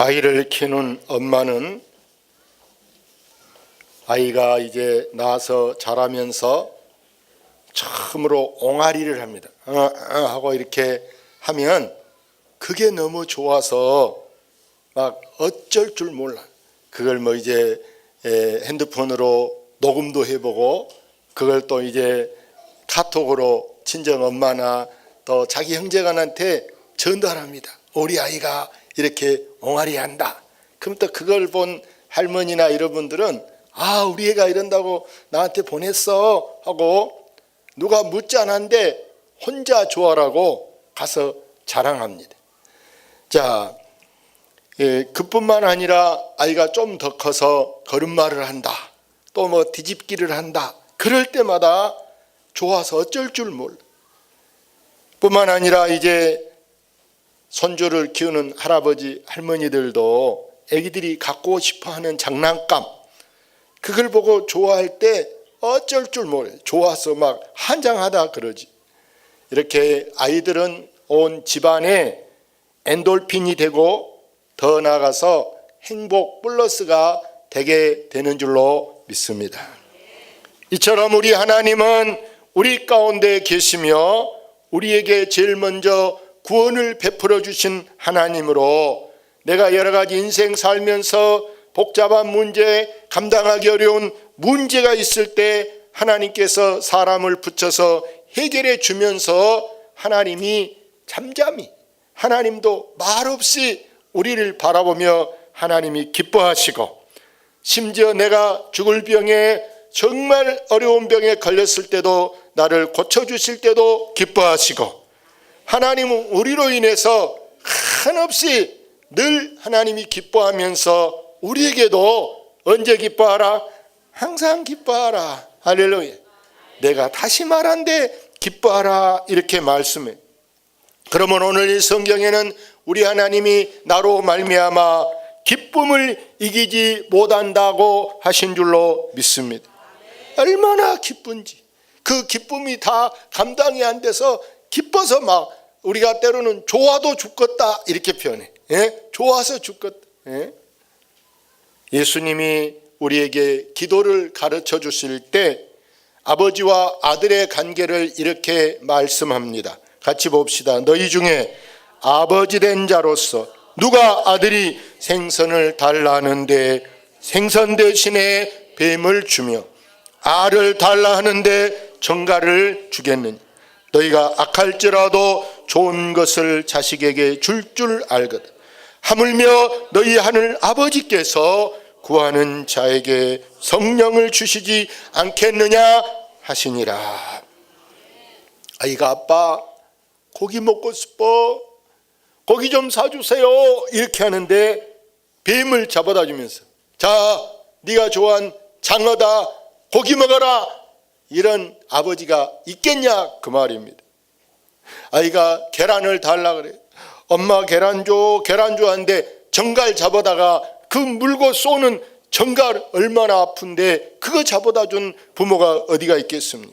아이를 키우는 엄마는 아이가 이제 낳아서 자라면서 처음으로 옹알이를 합니다. 하고 이렇게 하면 그게 너무 좋아서 막 어쩔 줄 몰라. 그걸 뭐 이제 핸드폰으로 녹음도 해보고 그걸 또 이제 카톡으로 친정 엄마나 또 자기 형제간한테 전달합니다. 우리 아이가 이렇게 옹알이 한다. 그럼 또 그걸 본 할머니나 이런 분들은 아, 우리 애가 이런다고 나한테 보냈어 하고 누가 묻지 않았는데 혼자 좋아라고 가서 자랑합니다. 자, 그뿐만 아니라 아이가 좀 더 커서 걸음마를 한다. 또 뭐 뒤집기를 한다. 그럴 때마다 좋아서 어쩔 줄 몰라. 뿐만 아니라 이제 손주를 키우는 할아버지 할머니들도 애기들이 갖고 싶어하는 장난감 그걸 보고 좋아할 때 어쩔 줄 몰라. 좋아서 막 한장하다 그러지. 이렇게 아이들은 온 집안에 엔돌핀이 되고 더 나아가서 행복 플러스가 되게 되는 줄로 믿습니다. 이처럼 우리 하나님은 우리 가운데 계시며 우리에게 제일 먼저 구원을 베풀어 주신 하나님으로 내가 여러 가지 인생 살면서 복잡한 문제, 감당하기 어려운 문제가 있을 때 하나님께서 사람을 붙여서 해결해 주면서 하나님이 잠잠히 하나님도 말없이 우리를 바라보며 하나님이 기뻐하시고 심지어 내가 죽을 병에 정말 어려운 병에 걸렸을 때도 나를 고쳐주실 때도 기뻐하시고 하나님은 우리로 인해서 한없이 늘 하나님이 기뻐하면서 우리에게도 언제 기뻐하라? 항상 기뻐하라. 할렐루야. 내가 다시 말한데 기뻐하라 이렇게 말씀해. 그러면 오늘 이 성경에는 우리 하나님이 나로 말미암아 기쁨을 이기지 못한다고 하신 줄로 믿습니다. 얼마나 기쁜지 그 기쁨이 다 감당이 안 돼서 기뻐서 막 우리가 때로는 좋아도 죽겠다 이렇게 표현해. 좋아서 죽겠다. 예수님이 우리에게 기도를 가르쳐 주실 때 아버지와 아들의 관계를 이렇게 말씀합니다. 같이 봅시다. 너희 중에 아버지 된 자로서 누가 아들이 생선을 달라 하는데 생선 대신에 뱀을 주며 알을 달라 하는데 정갈을 주겠느냐. 너희가 악할지라도 좋은 것을 자식에게 줄 알거든. 하물며 너희 하늘 아버지께서 구하는 자에게 성령을 주시지 않겠느냐 하시니라. 아이가 아빠 고기 먹고 싶어. 고기 좀 사주세요. 이렇게 하는데 뱀을 잡아다 주면서 자, 네가 좋아하는 장어다. 고기 먹어라. 이런 아버지가 있겠냐 그 말입니다. 아이가 계란을 달라 그래. 엄마 계란 줘 하는데 정갈 잡아다가 그 물고 쏘는 정갈 얼마나 아픈데 그거 잡아다 준 부모가 어디가 있겠습니까?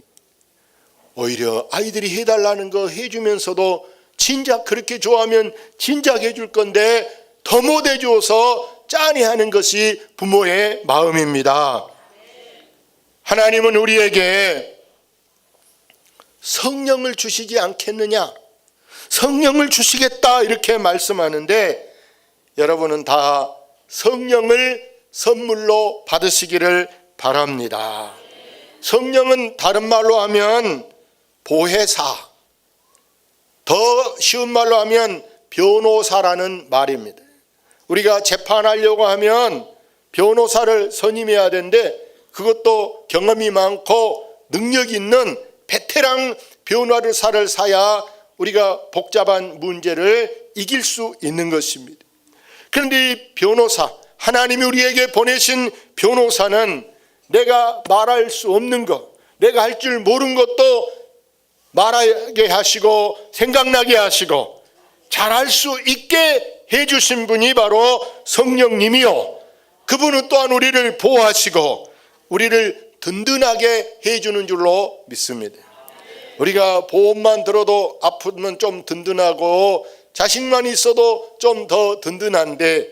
오히려 아이들이 해달라는 거 해주면서도 진작 그렇게 좋아하면 진작 해줄 건데 더 못 해줘서 짠해하는 것이 부모의 마음입니다. 하나님은 우리에게 성령을 주시지 않겠느냐, 성령을 주시겠다 이렇게 말씀하는데 여러분은 다 성령을 선물로 받으시기를 바랍니다. 성령은 다른 말로 하면 보혜사, 더 쉬운 말로 하면 변호사라는 말입니다. 우리가 재판하려고 하면 변호사를 선임해야 되는데 그것도 경험이 많고 능력 있는 베테랑 변호사를 사야 우리가 복잡한 문제를 이길 수 있는 것입니다. 그런데 이 변호사, 하나님이 우리에게 보내신 변호사는 내가 말할 수 없는 것, 내가 할 줄 모르는 것도 말하게 하시고 생각나게 하시고 잘할 수 있게 해주신 분이 바로 성령님이요, 그분은 또한 우리를 보호하시고 우리를 든든하게 해주는 줄로 믿습니다. 우리가 보험만 들어도 아프면 좀 든든하고 자식만 있어도 좀 더 든든한데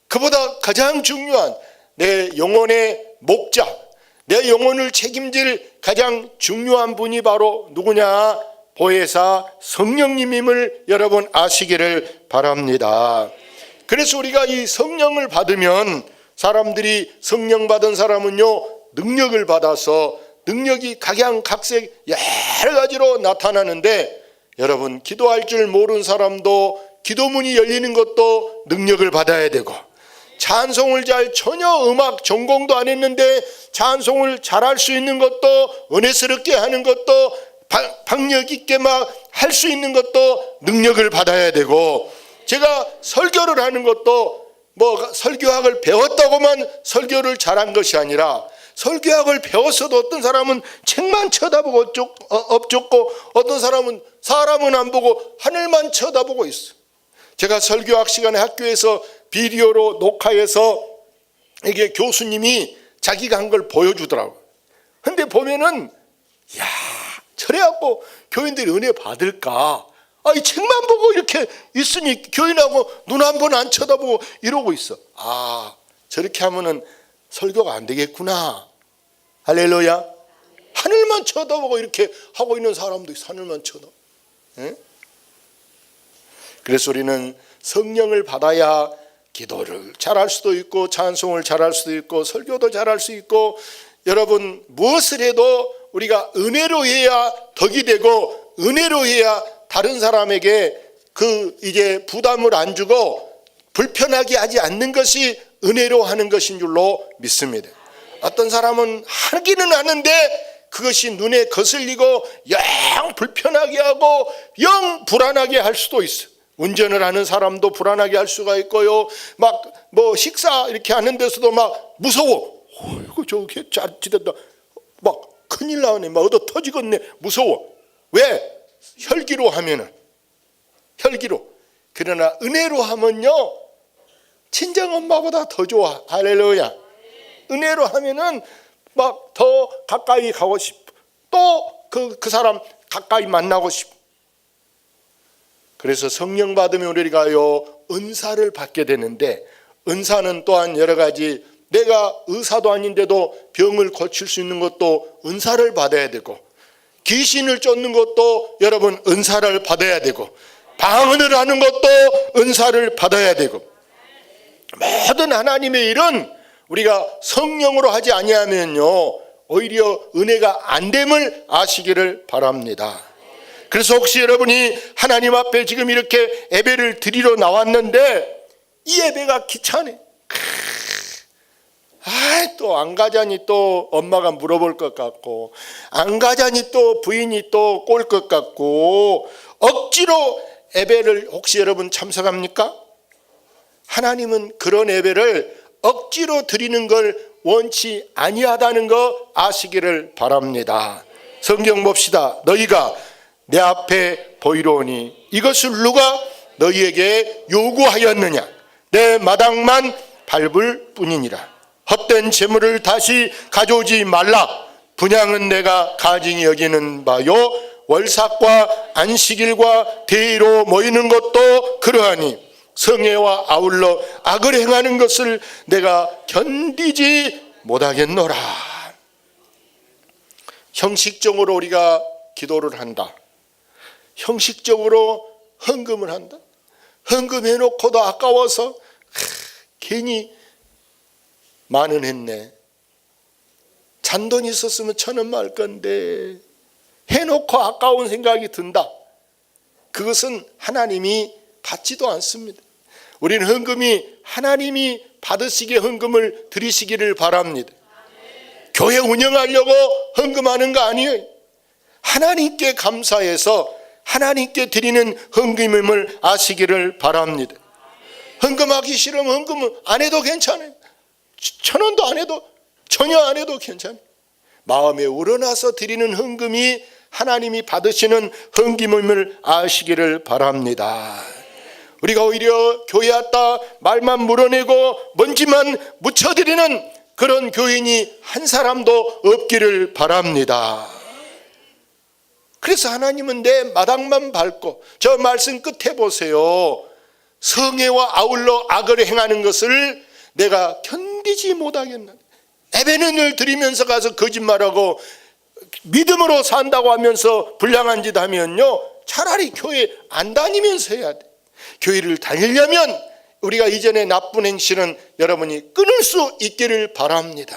그보다 가장 중요한 내 영혼의 목자, 내 영혼을 책임질 가장 중요한 분이 바로 누구냐? 보혜사 성령님임을 여러분 아시기를 바랍니다. 그래서 우리가 이 성령을 받으면, 사람들이 성령 받은 사람은요 능력을 받아서 능력이 각양각색 여러 가지로 나타나는데, 여러분 기도할 줄 모르는 사람도 기도문이 열리는 것도 능력을 받아야 되고, 찬송을 전혀 음악 전공도 안 했는데 찬송을 잘할 수 있는 것도, 은혜스럽게 하는 것도, 박력 있게 막 할 수 있는 것도 능력을 받아야 되고, 제가 설교를 하는 것도 뭐 설교학을 배웠다고만 설교를 잘한 것이 아니라, 설교학을 배웠어도 어떤 사람은 책만 쳐다보고 엎쫓고, 어떤 사람은 안 보고 하늘만 쳐다보고 있어. 제가 설교학 시간에 학교에서 비디오로 녹화해서 이게 교수님이 자기가 한 걸 보여주더라고요. 근데 보면은 야, 저래갖고 교인들이 은혜 받을까? 이 책만 보고 이렇게 있으니 교인하고 눈 한 번 안 쳐다보고 이러고 있어. 저렇게 하면은 설교가 안 되겠구나. 할렐루야. 하늘만 쳐다보고 이렇게 하고 있는 사람도 있어. 하늘만 쳐다보고. 그래서 우리는 성령을 받아야 기도를 잘할 수도 있고, 찬송을 잘할 수도 있고, 설교도 잘할 수 있고, 여러분 무엇을 해도 우리가 은혜로 해야 덕이 되고, 은혜로 해야 다른 사람에게 이제 부담을 안 주고 불편하게 하지 않는 것이 은혜로 하는 것인 줄로 믿습니다. 어떤 사람은 하기는 하는데 그것이 눈에 거슬리고 영 불편하게 하고 영 불안하게 할 수도 있어요. 운전을 하는 사람도 불안하게 할 수가 있고요. 막 뭐 식사 이렇게 하는 데서도 막 무서워. 이거 저게 잘지됐다. 막 큰일 나네. 막 얻어 터지겠네. 무서워. 왜? 혈기로 하면은. 혈기로. 그러나 은혜로 하면요, 친정 엄마보다 더 좋아. 할렐루야. 은혜로 하면은 막 더 가까이 가고 싶어. 또 그 사람 가까이 만나고 싶어. 그래서 성령 받으면 우리가요 은사를 받게 되는데, 은사는 또한 여러 가지, 내가 의사도 아닌데도 병을 고칠 수 있는 것도 은사를 받아야 되고, 귀신을 쫓는 것도 여러분 은사를 받아야 되고, 방언을 하는 것도 은사를 받아야 되고, 모든 하나님의 일은 우리가 성령으로 하지 아니하면요 오히려 은혜가 안 됨을 아시기를 바랍니다. 그래서 혹시 여러분이 하나님 앞에 지금 이렇게 예배를 드리러 나왔는데 이 예배가 귀찮네, 또 안 가자니 또 엄마가 물어볼 것 같고, 안 가자니 또 부인이 또 꼴 것 같고, 억지로 예배를 혹시 여러분 참석합니까? 하나님은 그런 예배를 억지로 드리는 걸 원치 아니하다는 거 아시기를 바랍니다. 성경 봅시다. 너희가 내 앞에 보이로오니 이것을 누가 너희에게 요구하였느냐? 내 마당만 밟을 뿐이니라. 헛된 재물을 다시 가져오지 말라. 분향은 내가 가증히 여기는 바요, 월삭과 안식일과 대의로 모이는 것도 그러하니 성회와 아울러 악을 행하는 것을 내가 견디지 못하겠노라. 형식적으로 우리가 기도를 한다. 형식적으로 헌금을 한다. 헌금해놓고도 아까워서 괜히 만원 했네. 잔돈 있었으면 1,000원 말 건데 해놓고 아까운 생각이 든다. 그것은 하나님이 받지도 않습니다. 우리는 헌금이 하나님이 받으시기에 헌금을 드리시기를 바랍니다. 교회 운영하려고 헌금하는 거 아니에요. 하나님께 감사해서 하나님께 드리는 헌금임을 아시기를 바랍니다. 헌금하기 싫으면 헌금을 안 해도 괜찮아요. 1,000원도 안 해도, 전혀 안 해도 괜찮아요. 마음에 우러나서 드리는 헌금이 하나님이 받으시는 헌금임을 아시기를 바랍니다. 우리가 오히려 교회 왔다 말만 물어내고 먼지만 묻혀드리는 그런 교인이 한 사람도 없기를 바랍니다. 그래서 하나님은 내 마당만 밟고, 저 말씀 끝에 보세요. 성애와 아울러 악을 행하는 것을 내가 견디지 못하겠나. 에베는을 드리면서 가서 거짓말하고 믿음으로 산다고 하면서 불량한 짓 하면요, 차라리 교회 안 다니면서 해야 돼. 교회를 다니려면 우리가 이전에 나쁜 행실은 여러분이 끊을 수 있기를 바랍니다.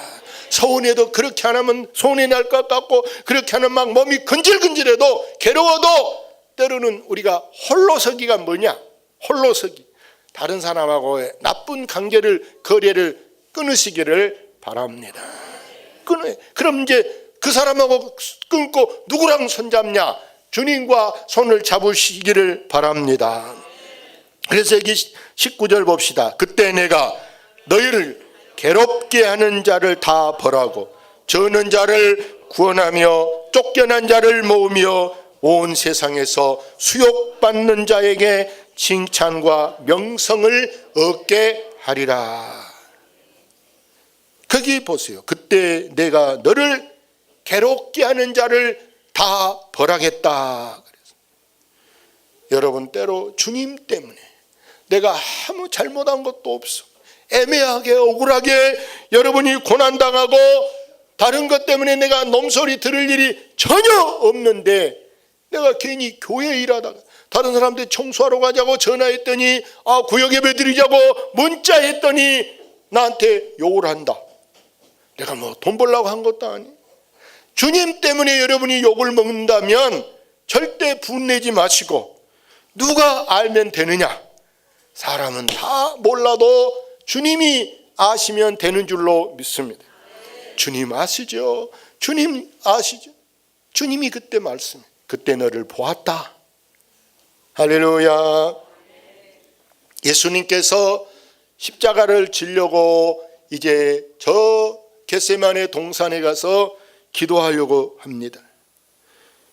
서운해도 그렇게 안 하면 손해 날 것 같고, 그렇게 하면 막 몸이 근질근질해도 괴로워도 때로는 우리가 홀로서기가 뭐냐? 홀로서기. 다른 사람하고의 나쁜 관계를, 거래를 끊으시기를 바랍니다. 그럼 이제 그 사람하고 끊고 누구랑 손잡냐? 주님과 손을 잡으시기를 바랍니다. 그래서 여기 19절 봅시다. 그때 내가 너희를 괴롭게 하는 자를 다 벌하고 저는 자를 구원하며 쫓겨난 자를 모으며 온 세상에서 수욕받는 자에게 칭찬과 명성을 얻게 하리라. 거기 보세요. 그때 내가 너를 괴롭게 하는 자를 다 벌하겠다. 그래서 여러분, 때로 주님 때문에 내가 아무 잘못한 것도 없어, 애매하게 억울하게 여러분이 고난당하고 다른 것 때문에 내가 nom소리 들을 일이 전혀 없는데, 내가 괜히 교회 일하다가 다른 사람들 청소하러 가자고 전화했더니, 구역 예배 드리자고 문자했더니 나한테 욕을 한다. 내가 뭐 돈 벌려고 한 것도 아니. 주님 때문에 여러분이 욕을 먹는다면 절대 분내지 마시고, 누가 알면 되느냐? 사람은 다 몰라도 주님이 아시면 되는 줄로 믿습니다. 주님 아시죠? 주님 아시죠? 주님이 그때 말씀해. 그때 너를 보았다. 할렐루야. 예수님께서 십자가를 지려고 이제 저 겟세마네 동산에 가서 기도하려고 합니다.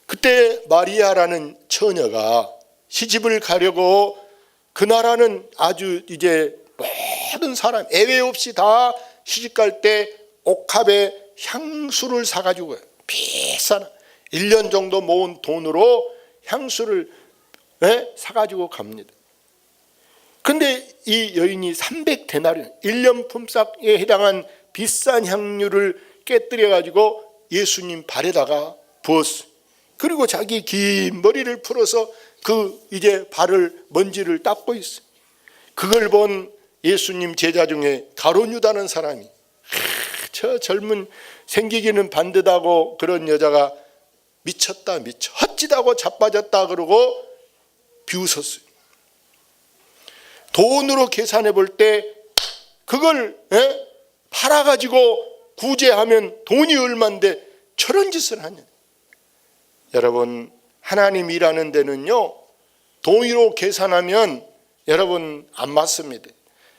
그때 마리아라는 처녀가 시집을 가려고, 그 나라는 아주 이제 모든 사람 예외 없이 다 시집갈 때 옥합에 향수를 사가지고 가요. 비싼 1년 정도 모은 돈으로 향수를 사가지고 갑니다. 그런데 이 여인이 300데나리온 1년 품삯에 해당한 비싼 향유를 깨뜨려 가지고 예수님 발에다가 부었어요. 그리고 자기 긴 머리를 풀어서 그 이제 발을 먼지를 닦고 있어요. 그걸 본 예수님 제자 중에 가룟 유다는 사람이, 저 젊은 생기기는 반듯하고 그런 여자가 미쳤다, 미쳐, 헛짓하고 자빠졌다 그러고 비웃었어요. 돈으로 계산해 볼 때 그걸 팔아가지고 구제하면 돈이 얼만데 저런 짓을 하냐. 여러분, 하나님 일하는 데는요, 돈으로 계산하면 여러분 안 맞습니다.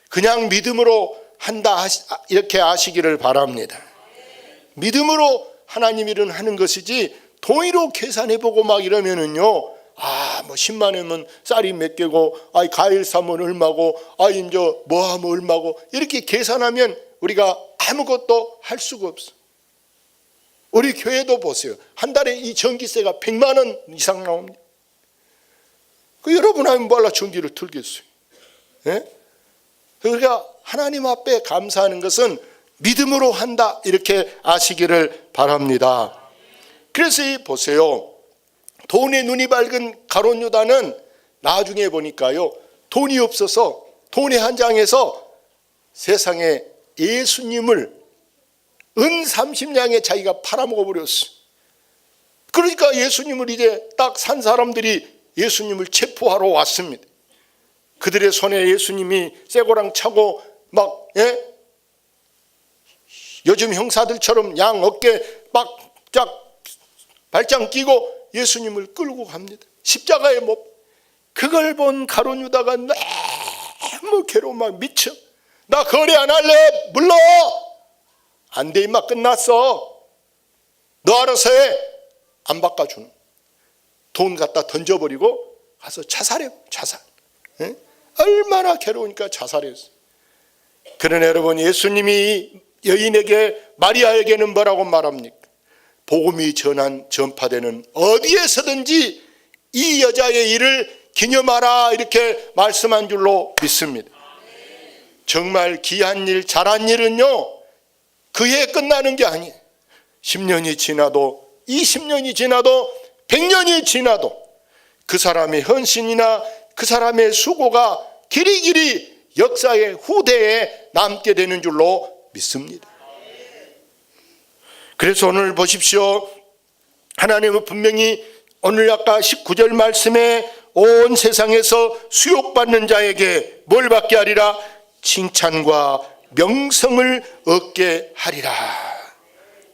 그냥 믿음으로 한다 이렇게 아시기를 바랍니다. 믿음으로 하나님 일은 하는 것이지, 돈으로 계산해보고 막 이러면은요, 뭐 10만 원이면 쌀이 몇 개고, 과일 사면 얼마고, 이제 뭐 하면 얼마고, 이렇게 계산하면 우리가 아무것도 할 수가 없어. 우리 교회도 보세요. 한 달에 이 전기세가 100만 원 이상 나옵니다. 여러분 하면 뭐하러 전기를 틀겠어요? 그러니까 하나님 앞에 감사하는 것은 믿음으로 한다, 이렇게 아시기를 바랍니다. 그래서 보세요. 돈에 눈이 밝은 가룟 유다는 나중에 보니까요, 돈이 없어서 돈의 한 장에서 세상에 예수님을 은 30냥에 자기가 팔아먹어 버렸어. 그러니까 예수님을 이제 딱 산 사람들이 예수님을 체포하러 왔습니다. 그들의 손에 예수님이 쇠고랑 차고 막 요즘 형사들처럼 양 어깨 빡짝 발장 끼고 예수님을 끌고 갑니다. 십자가에 못. 그걸 본 가룟 유다가 너무 괴로워 막 미쳐. 나 거래 안 할래. 물러. 안 돼, 임마. 끝났어. 너 알아서 해. 안 바꿔주는. 돈 갖다 던져버리고 가서 자살해. 자살. 얼마나 괴로우니까 자살했어. 그러나 여러분, 예수님이 여인에게, 마리아에게는 뭐라고 말합니까? 복음이 전파되는 어디에서든지 이 여자의 일을 기념하라 이렇게 말씀한 줄로 믿습니다. 정말 귀한 일, 잘한 일은요 그해 끝나는 게 아니에요. 10년이 지나도 20년이 지나도 100년이 지나도 그 사람의 헌신이나 그 사람의 수고가 길이길이 역사의 후대에 남게 되는 줄로 믿습니다. 그래서 오늘 보십시오. 하나님은 분명히 오늘 아까 19절 말씀에 온 세상에서 수욕받는 자에게 뭘 받게 하리라? 칭찬과 명성을 얻게 하리라.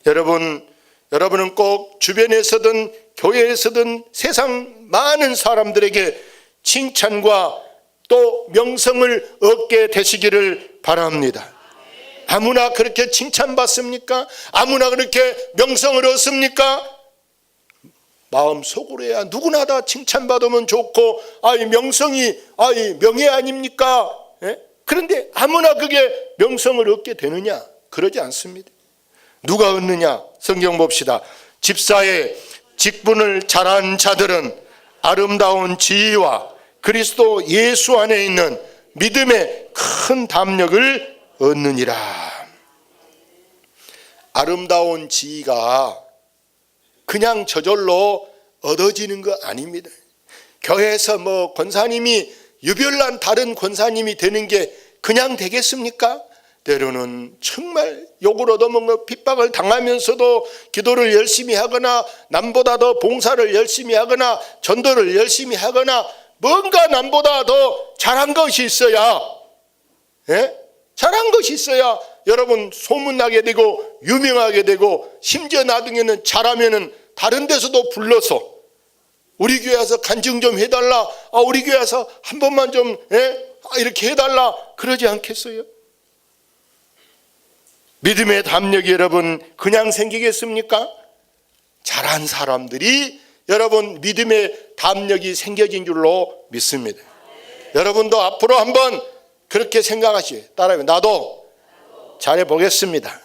여러분은 꼭 주변에서든 교회에서든 세상 많은 사람들에게 칭찬과 또 명성을 얻게 되시기를 바랍니다. 아무나 그렇게 칭찬받습니까? 아무나 그렇게 명성을 얻습니까? 마음속으로야 누구나 다 칭찬받으면 좋고 명성이 명예 아닙니까? 예? 그런데 아무나 그게 명성을 얻게 되느냐? 그러지 않습니다. 누가 얻느냐? 성경 봅시다. 집사의 직분을 잘한 자들은 아름다운 지위와 그리스도 예수 안에 있는 믿음의 큰 담력을 얻느니라. 아름다운 지위가 그냥 저절로 얻어지는 거 아닙니다. 교회에서 권사님이 유별난 다른 권사님이 되는 게 그냥 되겠습니까? 때로는 정말 욕을 얻어먹고 핍박을 당하면서도 기도를 열심히 하거나 남보다 더 봉사를 열심히 하거나 전도를 열심히 하거나 뭔가 남보다 더 잘한 것이 있어야 잘한 것이 있어야 여러분 소문나게 되고 유명하게 되고 심지어 나중에는 잘하면은 다른 데서도 불러서 우리 교회 와서 간증 좀 해달라, 우리 교회 와서 한 번만 좀 이렇게 해달라 그러지 않겠어요? 믿음의 담력이 여러분 그냥 생기겠습니까? 잘한 사람들이 여러분 믿음의 담력이 생겨진 줄로 믿습니다. 여러분도 앞으로 한번 그렇게 생각하시오. 따라해. 나도 잘해보겠습니다.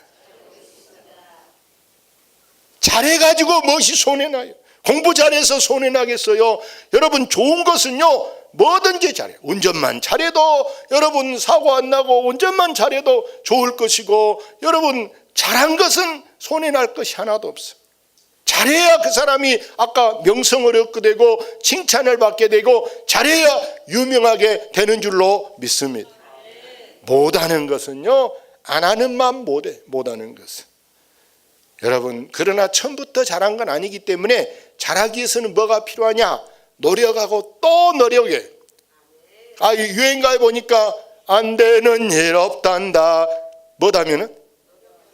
잘해가지고 무엇이 손해나요? 공부 잘해서 손해나겠어요? 여러분 좋은 것은요 뭐든지 잘해요. 운전만 잘해도 여러분 사고 안 나고 운전만 잘해도 좋을 것이고 여러분 잘한 것은 손해날 것이 하나도 없어요. 잘해야 그 사람이 아까 명성을 얻게 되고 칭찬을 받게 되고 잘해야 유명하게 되는 줄로 믿습니다. 못하는 것은요 안 하는 맘 못하는 것은 여러분 그러나 처음부터 잘한 건 아니기 때문에 잘하기 위해서는 뭐가 필요하냐? 노력하고 또 노력해. 유행가에 보니까 안 되는 일 없단다. 뭐다면은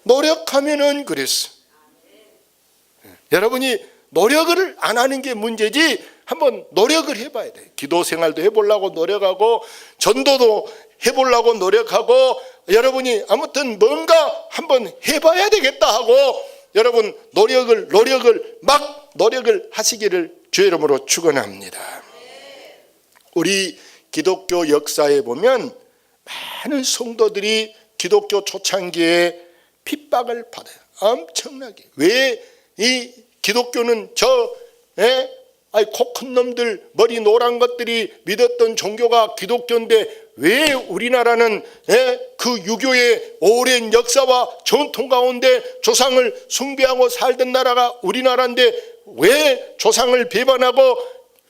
노력하면은 그랬어. 여러분이 노력을 안 하는 게 문제지 한번 노력을 해봐야 돼. 기도 생활도 해보려고 노력하고 전도도 해보려고 노력하고 여러분이 아무튼 뭔가 한번 해봐야 되겠다 하고 여러분 노력을 하시기를 주의 이름으로 축원합니다. 우리 기독교 역사에 보면 많은 성도들이 기독교 초창기에 핍박을 받아요. 엄청나게. 왜 이 기독교는 코 큰 놈들 머리 노란 것들이 믿었던 종교가 기독교인데 왜 우리나라는 그 유교의 오랜 역사와 전통 가운데 조상을 숭배하고 살던 나라가 우리나라인데 왜 조상을 배반하고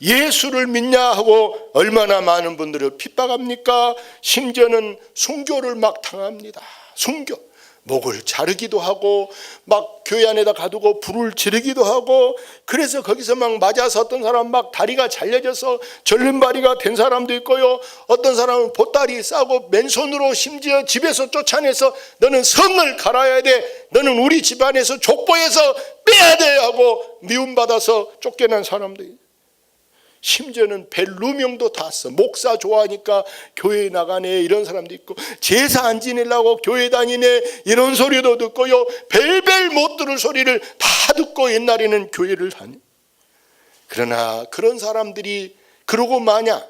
예수를 믿냐 하고 얼마나 많은 분들을 핍박합니까? 심지어는 순교를 막 당합니다. 순교. 목을 자르기도 하고 막 교회 안에다 가두고 불을 지르기도 하고 그래서 거기서 막 맞아서 어떤 사람은 막 다리가 잘려져서 절름발이가 된 사람도 있고요. 어떤 사람은 보따리 싸고 맨손으로 심지어 집에서 쫓아내서 너는 성을 갈아야 돼. 너는 우리 집안에서 족보에서 빼야 돼 하고 미움받아서 쫓겨난 사람도 있어요. 심지어는 벨루명도 다 써. 목사 좋아하니까 교회 나가네 이런 사람도 있고 제사 안 지내려고 교회 다니네 이런 소리도 듣고요. 벨벨 못 들을 소리를 다 듣고 옛날에는 교회를 다니. 그러나 그런 사람들이 그러고 마냐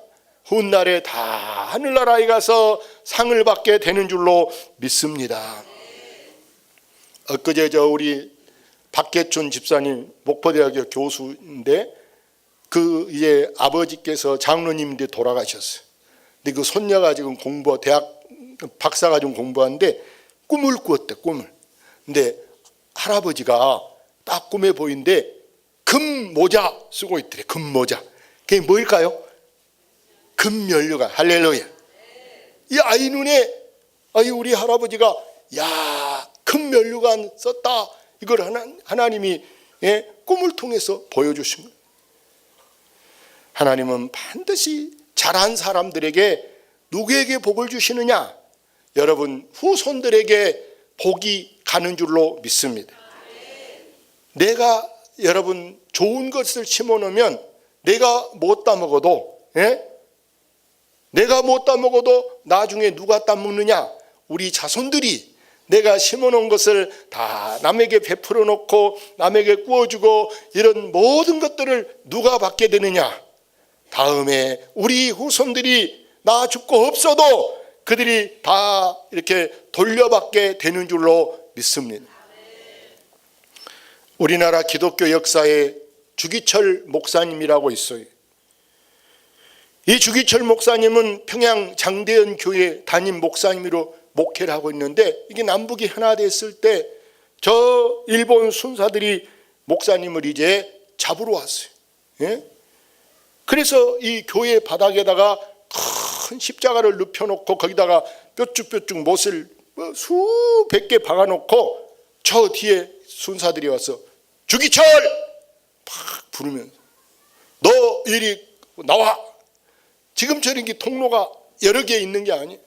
훗날에 다 하늘나라에 가서 상을 받게 되는 줄로 믿습니다. 엊그제 우리 박계춘 집사님 목포대학교 교수인데 그 이제 아버지께서 장로님인데 돌아가셨어요. 근데 그 손녀가 지금 대학 박사가 좀 공부하는데 꿈을 꾸었대, 꿈을. 근데 할아버지가 딱 꿈에 보이는데 금 모자 쓰고 있더래, 금 모자. 그게 뭘까요? 금면류관. 할렐루야. 이 아이 눈에 우리 할아버지가 금면류관 썼다. 이걸 하나님이 꿈을 통해서 보여주신 거예요. 하나님은 반드시 잘한 사람들에게 누구에게 복을 주시느냐? 여러분 후손들에게 복이 가는 줄로 믿습니다. 내가 여러분 좋은 것을 심어놓으면 내가 못 따먹어도 내가 못 따먹어도 나중에 누가 따먹느냐? 우리 자손들이 내가 심어놓은 것을 다 남에게 베풀어 놓고 남에게 구워주고 이런 모든 것들을 누가 받게 되느냐? 다음에 우리 후손들이 나 죽고 없어도 그들이 다 이렇게 돌려받게 되는 줄로 믿습니다. 우리나라 기독교 역사에 주기철 목사님이라고 있어요. 이 주기철 목사님은 평양 장대현 교회 담임 목사님으로 목회를 하고 있는데 이게 남북이 하나 됐을 때 저 일본 순사들이 목사님을 이제 잡으러 왔어요. 그래서 이 교회 바닥에다가 큰 십자가를 눕혀놓고 거기다가 뾰족뾰족 못을 수백 개 박아놓고 저 뒤에 순사들이 와서 주기철! 팍 부르면서 너 이리 나와! 지금처럼 이 통로가 여러 개 있는 게 아니에요.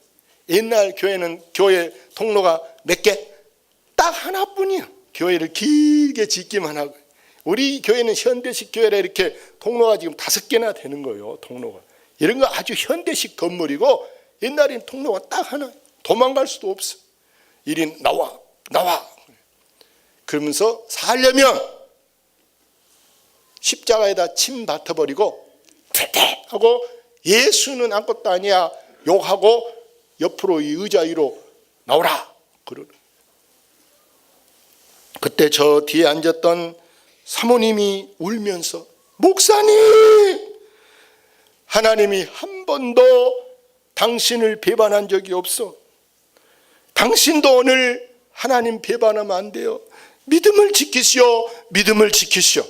옛날 교회는 교회 통로가 몇 개? 딱 하나뿐이야. 교회를 길게 짓기만 하고. 우리 교회는 현대식 교회라 이렇게 통로가 지금 5개나 되는 거예요. 통로가. 이런 거 아주 현대식 건물이고 옛날에는 통로가 딱 하나. 도망갈 수도 없어. 이리 나와. 그러면서 살려면 십자가에다 침 뱉어버리고 퇴퇴 하고 예수는 아무것도 아니야 욕하고 옆으로 이 의자 위로 나오라 그러는. 그때 저 뒤에 앉았던 사모님이 울면서 목사님 하나님이 한 번도 당신을 배반한 적이 없어. 당신도 오늘 하나님 배반하면 안 돼요. 믿음을 지키시오. 믿음을 지키시오.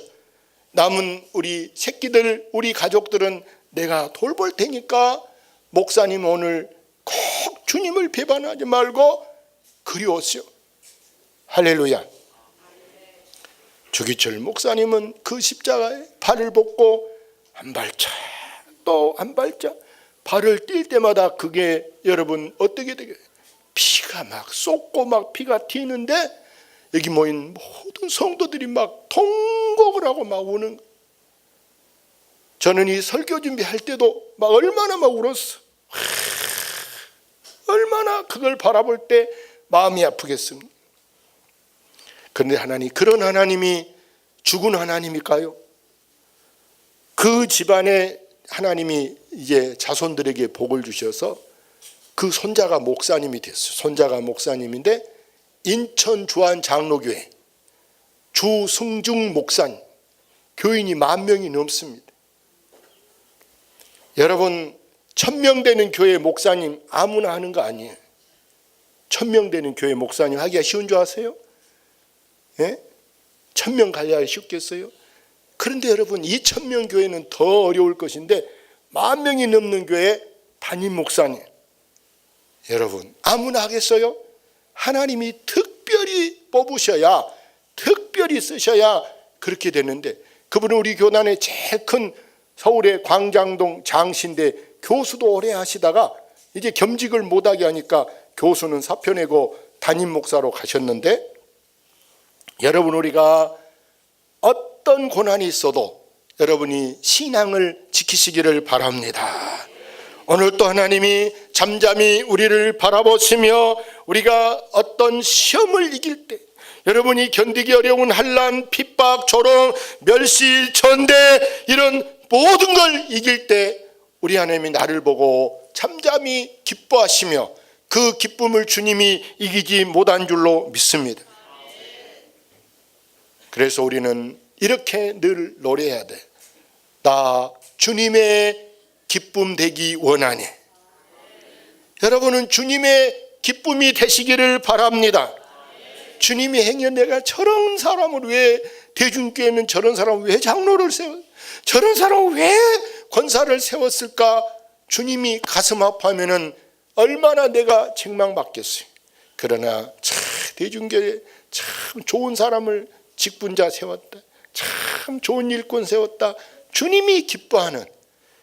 남은 우리 새끼들 우리 가족들은 내가 돌볼 테니까 목사님 오늘 꼭 주님을 배반하지 말고 그리웠어요. 할렐루야. 주기철 목사님은 그 십자가에 발을 볶고 한 발짝 또 한 발짝 발을 뛸 때마다 그게 여러분 어떻게 되게 피가 막 쏟고 막 피가 튀는데 여기 모인 모든 성도들이 막 통곡을 하고 막 우는. 저는 이 설교 준비할 때도 막 얼마나 막 울었어. 얼마나 그걸 바라볼 때 마음이 아프겠습니까? 그런데 하나님, 그런 하나님이 죽은 하나님일까요? 그 집안에 하나님이 이제 자손들에게 복을 주셔서 그 손자가 목사님이 됐어요. 손자가 목사님인데 인천 주안 장로교회 주승중 목사님, 교인이 10,000명이 넘습니다. 여러분 1,000명 되는 교회 목사님 아무나 하는 거 아니에요. 1,000명 되는 교회 목사님 하기가 쉬운 줄 아세요? 1,000명 가야 쉽겠어요? 그런데 여러분 2,000명 교회는 더 어려울 것인데 10,000명이 넘는 교회 담임 목사님, 여러분 아무나 하겠어요? 하나님이 특별히 뽑으셔야, 특별히 쓰셔야 그렇게 되는데, 그분은 우리 교단의 제일 큰 서울의 광장동 장신대 교수도 오래 하시다가 이제 겸직을 못하게 하니까 교수는 사표 내고 담임 목사로 가셨는데, 여러분 우리가 어떤 고난이 있어도 여러분이 신앙을 지키시기를 바랍니다. 오늘 또 하나님이 잠잠히 우리를 바라보시며 우리가 어떤 시험을 이길 때, 여러분이 견디기 어려운 환난, 핍박, 조롱, 멸시, 전대 이런 모든 걸 이길 때 우리 하나님이 나를 보고 잠잠히 기뻐하시며 그 기쁨을 주님이 이기지 못한 줄로 믿습니다. 그래서 우리는 이렇게 늘 노래해야 돼. 나 주님의 기쁨 되기 원하네. 여러분은 주님의 기쁨이 되시기를 바랍니다. 주님이 행여 내가 저런 사람을 왜 대중교회는 저런 사람을 왜 장로를 세워 저런 사람을 왜 권사를 세웠을까? 주님이 가슴 아파하면은 얼마나 내가 책망받겠어요. 그러나 참 대중교회에 참 좋은 사람을 직분자 세웠다. 참 좋은 일꾼 세웠다. 주님이 기뻐하는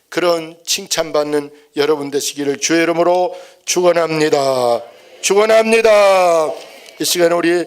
그런 칭찬받는 여러분 되시기를 주의 이름으로 축원합니다. 축원합니다. 이 시간에 우리